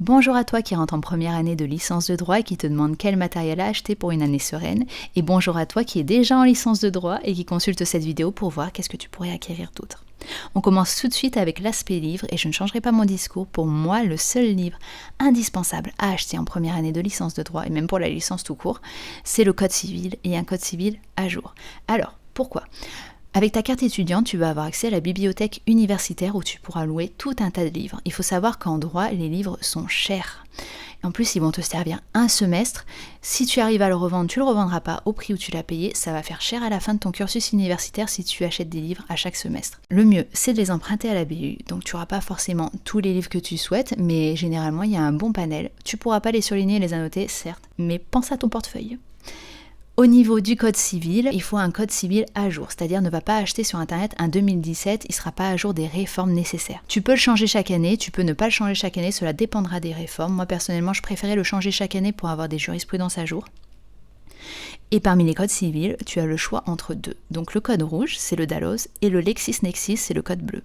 Bonjour à toi qui rentre en première année de licence de droit et qui te demande quel matériel à acheter pour une année sereine. Et bonjour à toi qui est déjà en licence de droit et qui consulte cette vidéo pour voir qu'est-ce que tu pourrais acquérir d'autre. On commence tout de suite avec l'aspect livre et je ne changerai pas mon discours. Pour moi, le seul livre indispensable à acheter en première année de licence de droit et même pour la licence tout court, c'est le Code civil et un Code civil à jour. Alors, pourquoi ? Avec ta carte étudiante, tu vas avoir accès à la bibliothèque universitaire où tu pourras louer tout un tas de livres. Il faut savoir qu'en droit, les livres sont chers. En plus, ils vont te servir un semestre. Si tu arrives à le revendre, tu ne le revendras pas au prix où tu l'as payé. Ça va faire cher à la fin de ton cursus universitaire si tu achètes des livres à chaque semestre. Le mieux, c'est de les emprunter à la BU. Donc tu n'auras pas forcément tous les livres que tu souhaites, mais généralement, il y a un bon panel. Tu ne pourras pas les surligner et les annoter, certes, mais pense à ton portefeuille. Au niveau du code civil, il faut un code civil à jour, c'est-à-dire ne va pas acheter sur internet un 2017, il ne sera pas à jour des réformes nécessaires. Tu peux le changer chaque année, tu peux ne pas le changer chaque année, cela dépendra des réformes. Moi personnellement, je préférais le changer chaque année pour avoir des jurisprudences à jour. Et parmi les codes civils, tu as le choix entre deux. Donc le code rouge, c'est le Dalloz, et le LexisNexis, c'est le code bleu.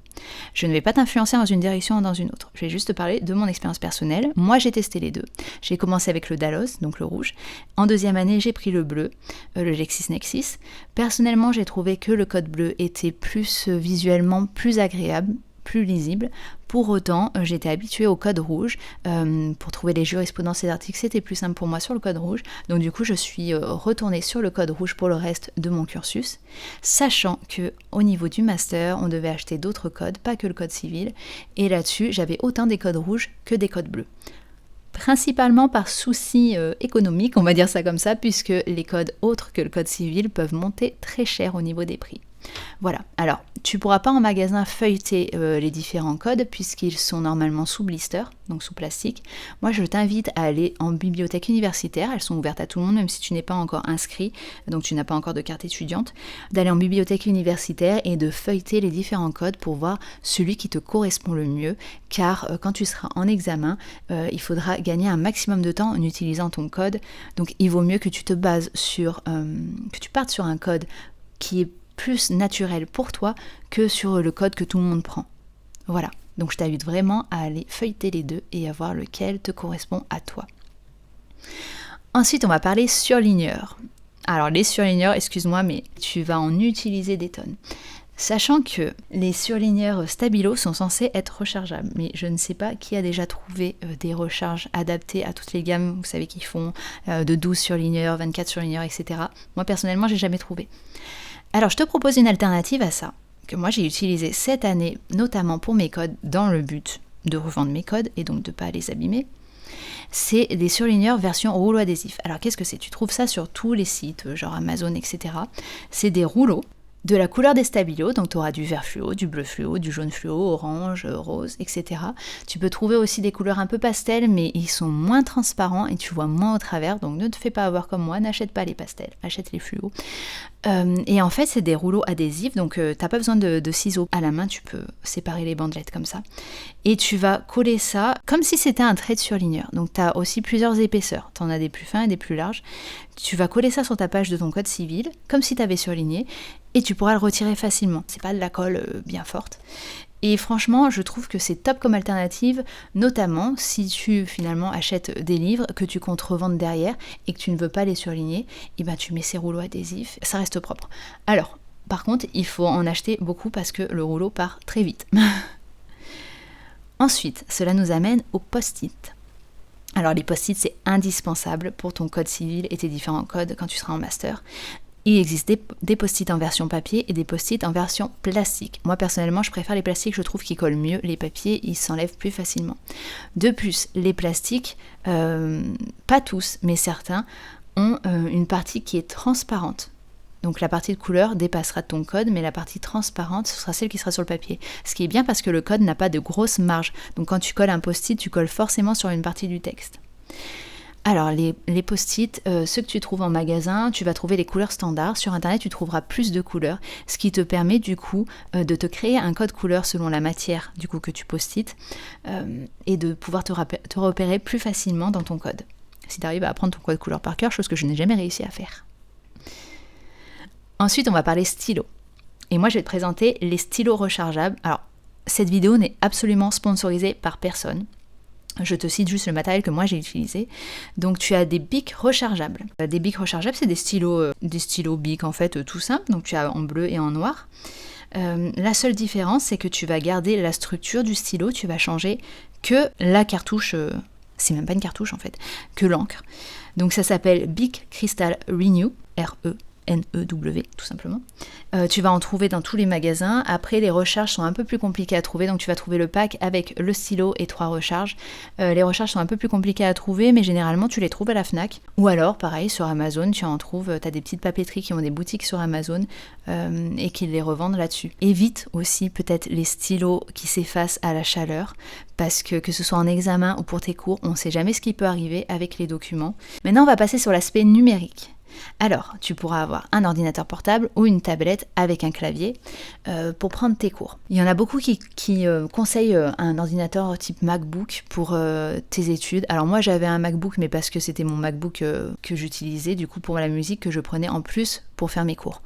Je ne vais pas t'influencer dans une direction ou dans une autre. Je vais juste te parler de mon expérience personnelle. Moi, j'ai testé les deux. J'ai commencé avec le Dalloz, donc le rouge. En deuxième année, j'ai pris le bleu, le LexisNexis. Personnellement, j'ai trouvé que le code bleu était plus visuellement plus agréable, plus lisible. Pour autant, j'étais habituée au code rouge. Pour trouver les jurisprudences et articles, c'était plus simple pour moi sur le code rouge. Donc du coup, je suis retournée sur le code rouge pour le reste de mon cursus, sachant qu'au niveau du master, on devait acheter d'autres codes, pas que le code civil. Et là-dessus, j'avais autant des codes rouges que des codes bleus. Principalement par souci économique, on va dire ça comme ça, puisque les codes autres que le code civil peuvent monter très cher au niveau des prix. Voilà, alors tu ne pourras pas en magasin feuilleter les différents codes puisqu'ils sont normalement sous blister, donc sous plastique. Moi je t'invite à aller en bibliothèque universitaire, elles sont ouvertes à tout le monde même si tu n'es pas encore inscrit, donc tu n'as pas encore de carte étudiante, d'aller en bibliothèque universitaire et de feuilleter les différents codes pour voir celui qui te correspond le mieux, car quand tu seras en examen, il faudra gagner un maximum de temps en utilisant ton code, donc il vaut mieux que tu te bases sur, que tu partes sur un code qui est plus naturel pour toi que sur le code que tout le monde prend. Voilà, donc je t'invite vraiment à aller feuilleter les deux et à voir lequel te correspond à toi. Ensuite, on va parler surligneurs. Alors les surligneurs, excuse-moi, mais tu vas en utiliser des tonnes. Sachant que les surligneurs Stabilo sont censés être rechargeables, mais je ne sais pas qui a déjà trouvé des recharges adaptées à toutes les gammes, vous savez qu'ils font de 12 surligneurs, 24 surligneurs, etc. Moi personnellement, j'ai jamais trouvé. Alors je te propose une alternative à ça, que moi j'ai utilisé cette année, notamment pour mes codes, dans le but de revendre mes codes et donc de ne pas les abîmer. C'est des surligneurs version rouleau adhésif. Alors qu'est-ce que c'est ? Tu trouves ça sur tous les sites, genre Amazon, etc. C'est des rouleaux de la couleur des Stabilo, donc tu auras du vert fluo, du bleu fluo, du jaune fluo, orange, rose, etc. Tu peux trouver aussi des couleurs un peu pastel, mais ils sont moins transparents et tu vois moins au travers, donc ne te fais pas avoir comme moi, n'achète pas les pastels, achète les fluos. Et en fait, c'est des rouleaux adhésifs, donc t'as pas besoin de ciseaux à la main, tu peux séparer les bandelettes comme ça. Et tu vas coller ça comme si c'était un trait de surligneur. Donc tu as aussi plusieurs épaisseurs, tu en as des plus fins et des plus larges. Tu vas coller ça sur ta page de ton code civil, comme si tu avais surligné, et tu pourras le retirer facilement. C'est pas de la colle bien forte. Et franchement, je trouve que c'est top comme alternative, notamment si tu finalement achètes des livres que tu comptes revendre derrière et que tu ne veux pas les surligner, et ben tu mets ces rouleaux adhésifs, ça reste propre. Alors, par contre, il faut en acheter beaucoup parce que le rouleau part très vite. Ensuite, cela nous amène aux post-it. Alors les post-it, c'est indispensable pour ton code civil et tes différents codes quand tu seras en master. Il existe des post-it en version papier et des post-it en version plastique. Moi personnellement, je préfère les plastiques, je trouve qu'ils collent mieux. Les papiers, ils s'enlèvent plus facilement. De plus, les plastiques, pas tous, mais certains, ont une partie qui est transparente. Donc la partie de couleur dépassera ton code, mais la partie transparente, ce sera celle qui sera sur le papier. Ce qui est bien parce que le code n'a pas de grosse marge. Donc quand tu colles un post-it, tu colles forcément sur une partie du texte. Alors les post-it, ceux que tu trouves en magasin, tu vas trouver les couleurs standards. Sur internet, tu trouveras plus de couleurs, ce qui te permet du coup de te créer un code couleur selon la matière du coup que tu post-it et de pouvoir te repérer plus facilement dans ton code. Si tu arrives à apprendre ton code couleur par cœur, chose que je n'ai jamais réussi à faire. Ensuite, on va parler stylo. Et moi, je vais te présenter les stylos rechargeables. Alors, cette vidéo n'est absolument sponsorisée par personne. Je te cite juste le matériel que moi j'ai utilisé. Donc tu as des bics rechargeables. Des bics rechargeables, c'est des stylos bics en fait, tout simple. Donc tu as en bleu et en noir. La seule différence, c'est que tu vas garder la structure du stylo, tu vas changer que la cartouche, c'est même pas une cartouche en fait, que l'encre. Donc ça s'appelle Bic Crystal Renew, R-E-N-E-W tout simplement. Tu vas en trouver dans tous les magasins. Après, les recharges sont un peu plus compliquées à trouver, donc tu vas trouver le pack avec le stylo et 3 recharges. Les recharges sont un peu plus compliquées à trouver, mais généralement tu les trouves à la Fnac. Ou alors, pareil, sur Amazon, tu en trouves, tu as des petites papeteries qui ont des boutiques sur Amazon et qui les revendent là-dessus. Évite aussi peut-être les stylos qui s'effacent à la chaleur, parce que ce soit en examen ou pour tes cours, on ne sait jamais ce qui peut arriver avec les documents. Maintenant, on va passer sur l'aspect numérique. Alors, tu pourras avoir un ordinateur portable ou une tablette avec un clavier pour prendre tes cours. Il y en a beaucoup qui conseillent un ordinateur type MacBook pour tes études. Alors moi, j'avais un MacBook, mais parce que c'était mon MacBook que j'utilisais, du coup, pour la musique que je prenais en plus pour faire mes cours.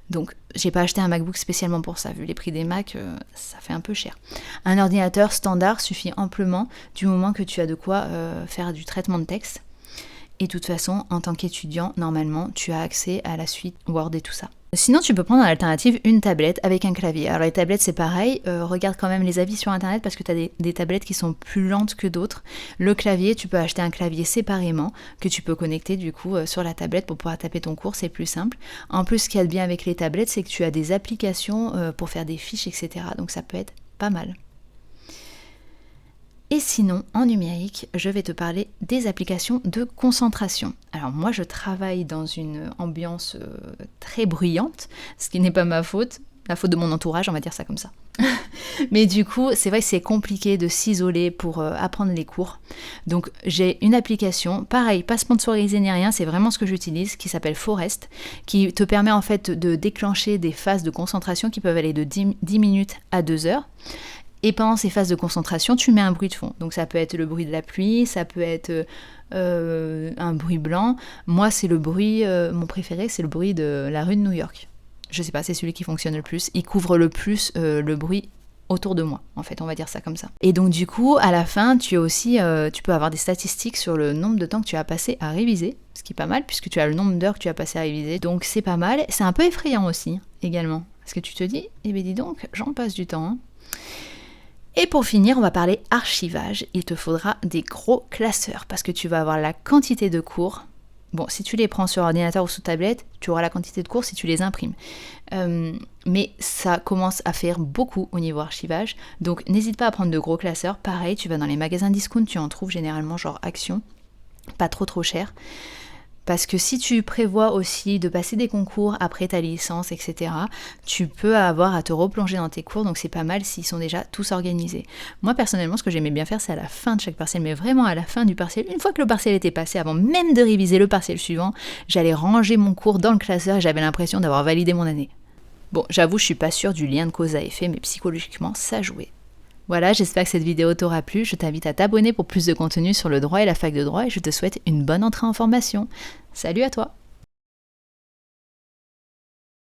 Donc, j'ai pas acheté un MacBook spécialement pour ça. Vu les prix des Mac, ça fait un peu cher. Un ordinateur standard suffit amplement du moment que tu as de quoi faire du traitement de texte. Et de toute façon, en tant qu'étudiant, normalement, tu as accès à la suite Word et tout ça. Sinon, tu peux prendre en alternative une tablette avec un clavier. Alors les tablettes, c'est pareil. Regarde quand même les avis sur Internet parce que tu as des tablettes qui sont plus lentes que d'autres. Le clavier, tu peux acheter un clavier séparément que tu peux connecter du coup sur la tablette pour pouvoir taper ton cours. C'est plus simple. En plus, ce qu'il y a de bien avec les tablettes, c'est que tu as des applications pour faire des fiches, etc. Donc ça peut être pas mal. Et sinon, en numérique, je vais te parler des applications de concentration. Alors moi, je travaille dans une ambiance très bruyante, ce qui n'est pas ma faute, la faute de mon entourage, on va dire ça comme ça. Mais du coup, c'est vrai que c'est compliqué de s'isoler pour apprendre les cours. Donc j'ai une application, pareil, pas sponsorisée ni rien, c'est vraiment ce que j'utilise, qui s'appelle Forest, qui te permet en fait de déclencher des phases de concentration qui peuvent aller de 10 minutes à 2 heures. Et pendant ces phases de concentration, tu mets un bruit de fond. Donc ça peut être le bruit de la pluie, ça peut être un bruit blanc. Moi, c'est le bruit, mon préféré, c'est le bruit de la rue de New York. Je sais pas, c'est celui qui fonctionne le plus. Il couvre le plus le bruit autour de moi, en fait, on va dire ça comme ça. Et donc du coup, à la fin, tu peux avoir des statistiques sur le nombre de temps que tu as passé à réviser, ce qui est pas mal, puisque tu as le nombre d'heures que tu as passé à réviser. Donc c'est pas mal. C'est un peu effrayant aussi, également. Parce que tu te dis, eh bien dis donc, j'en passe du temps, hein. Et pour finir, on va parler archivage. Il te faudra des gros classeurs parce que tu vas avoir la quantité de cours. Bon, si tu les prends sur ordinateur ou sous tablette, tu auras la quantité de cours si tu les imprimes. Mais ça commence à faire beaucoup au niveau archivage. Donc n'hésite pas à prendre de gros classeurs. Pareil, tu vas dans les magasins discount, tu en trouves généralement genre Action, pas trop cher. Parce que si tu prévois aussi de passer des concours après ta licence, etc., tu peux avoir à te replonger dans tes cours, donc c'est pas mal s'ils sont déjà tous organisés. Moi, personnellement, ce que j'aimais bien faire, c'est à la fin de chaque partiel, mais vraiment à la fin du partiel, une fois que le partiel était passé, avant même de réviser le partiel suivant, j'allais ranger mon cours dans le classeur et j'avais l'impression d'avoir validé mon année. Bon, j'avoue, je suis pas sûre du lien de cause à effet, mais psychologiquement, ça jouait. Voilà, j'espère que cette vidéo t'aura plu. Je t'invite à t'abonner pour plus de contenu sur le droit et la fac de droit et je te souhaite une bonne entrée en formation. Salut à toi!